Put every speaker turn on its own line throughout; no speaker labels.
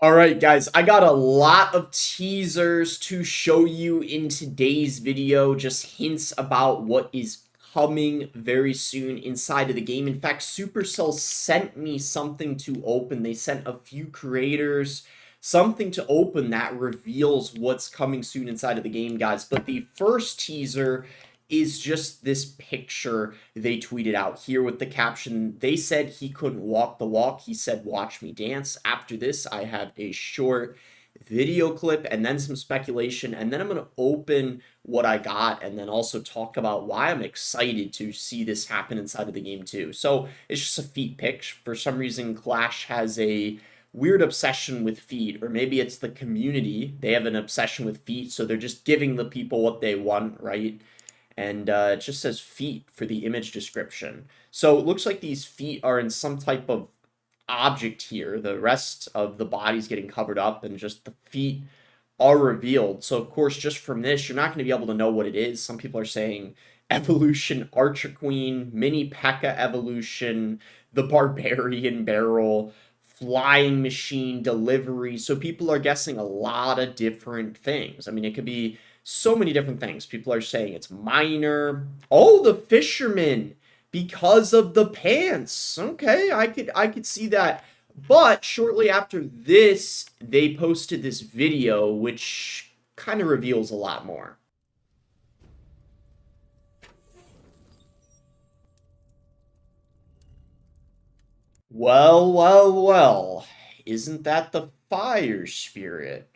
All right, guys, I got a lot of teasers to show you in today's video, just hints about what is coming very soon inside of the game. In fact, Supercell sent me something to open. They sent a few creators something to open that reveals what's coming soon inside of the game, guys. But the first teaser is just this picture they tweeted out here with the caption. They said he couldn't walk the walk. He said, "Watch me dance." After this, I have a short video clip and then some speculation. And then I'm going to open what I got and then also talk about why I'm excited to see this happen inside of the game too. So it's just a feet pick. For some reason, Clash has a weird obsession with feet, or maybe it's the community. They have an obsession with feet, so they're just giving the people what they want, right? And it just says feet for the image description. So it looks like these feet are in some type of object here. The rest of the body's getting covered up and just the feet are revealed. So of course, just from this, you're not going to be able to know what it is. Some people are saying evolution Archer Queen, mini P.E.K.K.A evolution, the Barbarian Barrel, flying machine delivery. So people are guessing a lot of different things. I mean, it could be so many different things. People are saying it's minor. Oh, the fisherman because of the pants. Okay, I could see that. But shortly after this, they posted this video which kind of reveals a lot more. Well, well, well. Isn't that the fire spirit?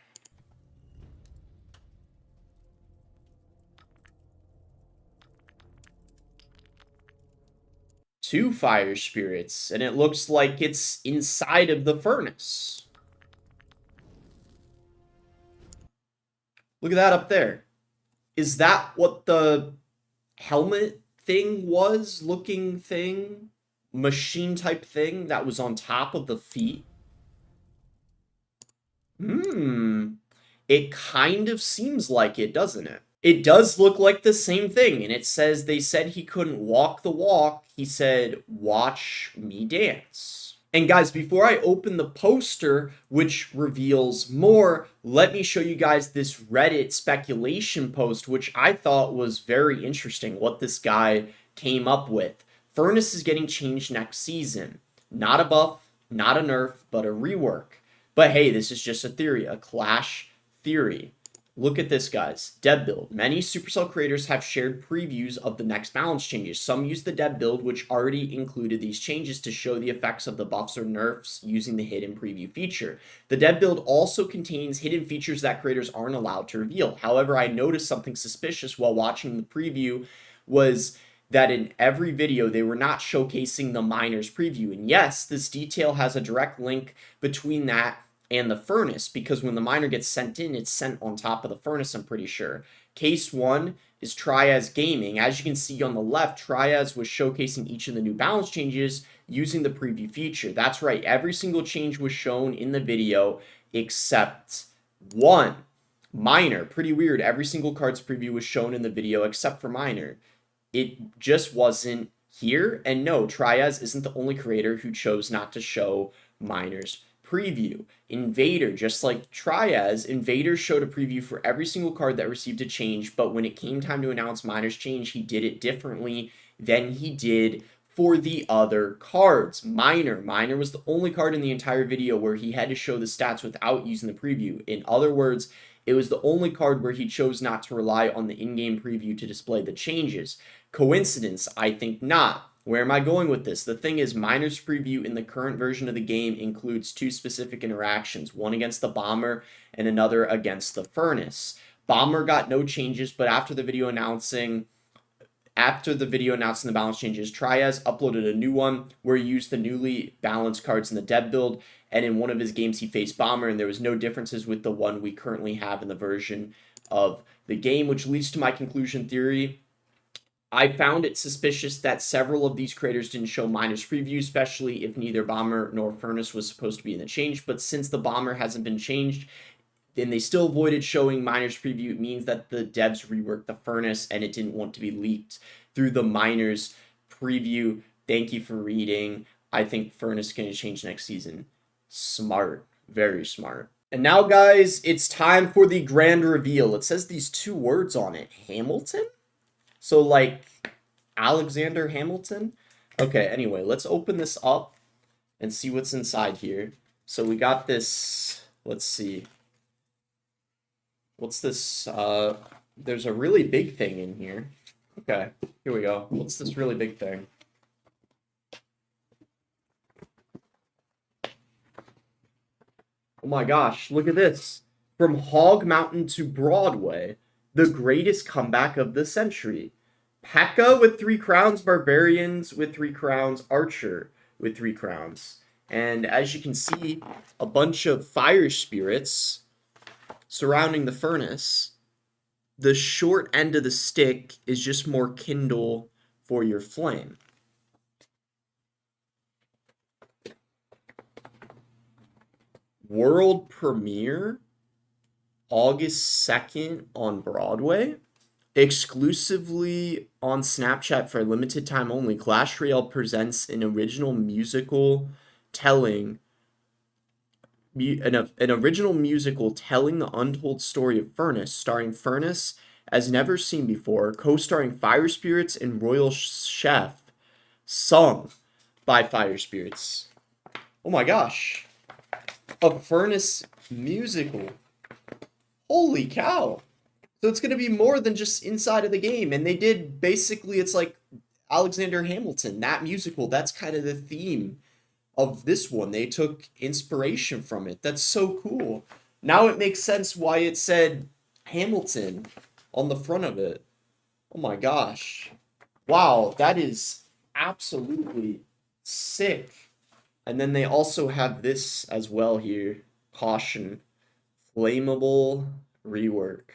Two fire spirits, and it looks like it's inside of the furnace. Look at that up there. Is that what the helmet thing was? Looking thing? Machine type thing that was on top of the feet? Hmm. It kind of seems like it, doesn't it? It does look like the same thing, and it says they said he couldn't walk the walk. He said, "Watch me dance." And guys, before I open the poster, which reveals more, let me show you guys this Reddit speculation post, which I thought was very interesting, what this guy came up with. Furnace is getting changed next season. Not a buff, not a nerf, but a rework. But hey, this is just a theory, a Clash theory. Look at this, guys. Dev build. Many Supercell creators have shared previews of the next balance changes. Some use the dev build, which already included these changes, to show the effects of the buffs or nerfs using the hidden preview feature. The dev build also contains hidden features that creators aren't allowed to reveal. However, I noticed something suspicious while watching the preview was that in every video they were not showcasing the miners preview. And yes, this detail has a direct link between that and the furnace, because when the miner gets sent in, it's sent on top of the furnace, I'm pretty sure. Case one is Triaz Gaming. As you can see on the left, Triaz was showcasing each of the new balance changes using the preview feature. That's right, every single change was shown in the video except one. Miner, pretty weird. Every single card's preview was shown in the video except for Miner. It just wasn't here. And no, Triaz isn't the only creator who chose not to show Miner's preview. Invader, just like Triaz, Invader showed a preview for every single card that received a change, but when it came time to announce Miner's change, he did it differently than he did for the other cards. Miner was the only card in the entire video where he had to show the stats without using the preview. In other words, it was the only card where he chose not to rely on the in-game preview to display the changes. Coincidence? I think not. Where am I going with this? The thing is, Miner's preview in the current version of the game includes two specific interactions, one against the Bomber and another against the Furnace. Bomber got no changes, but after the video announcing the balance changes, Triaz uploaded a new one where he used the newly balanced cards in the dev build, and in one of his games he faced Bomber, and there was no differences with the one we currently have in the version of the game, which leads to my conclusion theory. I found it suspicious that several of these creators didn't show Miner's preview, especially if neither Bomber nor Furnace was supposed to be in the change. But since the Bomber hasn't been changed, then they still avoided showing Miner's preview. It means that the devs reworked the Furnace and it didn't want to be leaked through the Miner's preview. Thank you for reading. I think Furnace is going to change next season. Smart. Very smart. And now, guys, it's time for the grand reveal. It says these two words on it. Hamilton? So, like, Alexander Hamilton? Okay, anyway, let's open this up and see what's inside here. So we got this, let's see. What's this? There's a really big thing in here. Okay, here we go. What's this really big thing? Oh my gosh, look at this. From Hog Mountain to Broadway, the greatest comeback of the century. P.E.K.K.A with 3 crowns, Barbarians with 3 crowns, Archer with 3 crowns. And as you can see, a bunch of fire spirits surrounding the furnace. The short end of the stick is just more kindle for your flame. World premiere August 2nd on Broadway. Exclusively on Snapchat for a limited time only, Clash Royale presents an original musical telling an original musical telling the untold story of Furnace, starring Furnace as never seen before, co-starring Fire Spirits and Royal Chef, sung by Fire Spirits. Oh my gosh. A Furnace musical. Holy cow. So it's going to be more than just inside of the game. And they did basically, it's like Alexander Hamilton, that musical. That's kind of the theme of this one. They took inspiration from it. That's so cool. Now it makes sense why it said Hamilton on the front of it. Oh my gosh. Wow, that is absolutely sick. And then they also have this as well here. Caution. Flammable rework.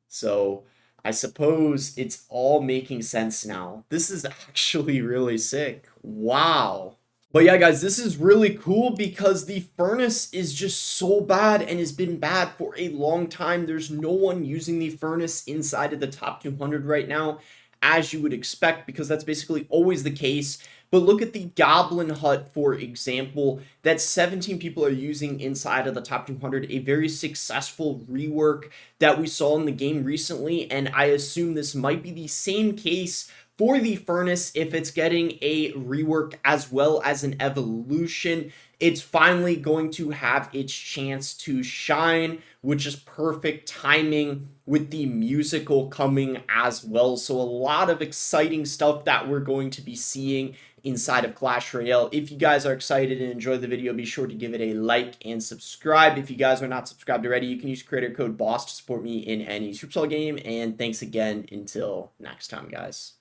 So I suppose it's all making sense now. This is actually really sick. Wow. But yeah, guys, this is really cool because the furnace is just so bad and has been bad for a long time. There's no one using the furnace inside of the top 200 right now, as you would expect, because that's basically always the case. But look at the Goblin Hut, for example, that 17 people are using inside of the top 200, a very successful rework that we saw in the game recently, and I assume this might be the same case for the furnace if it's getting a rework as well as an evolution. It's finally going to have its chance to shine, which is perfect timing with the musical coming as well. So a lot of exciting stuff that we're going to be seeing inside of Clash Royale. If you guys are excited and enjoyed the video, be sure to give it a like and subscribe. If you guys are not subscribed already, you can use creator code BOSS to support me in any Supercell game. And thanks again until next time, guys.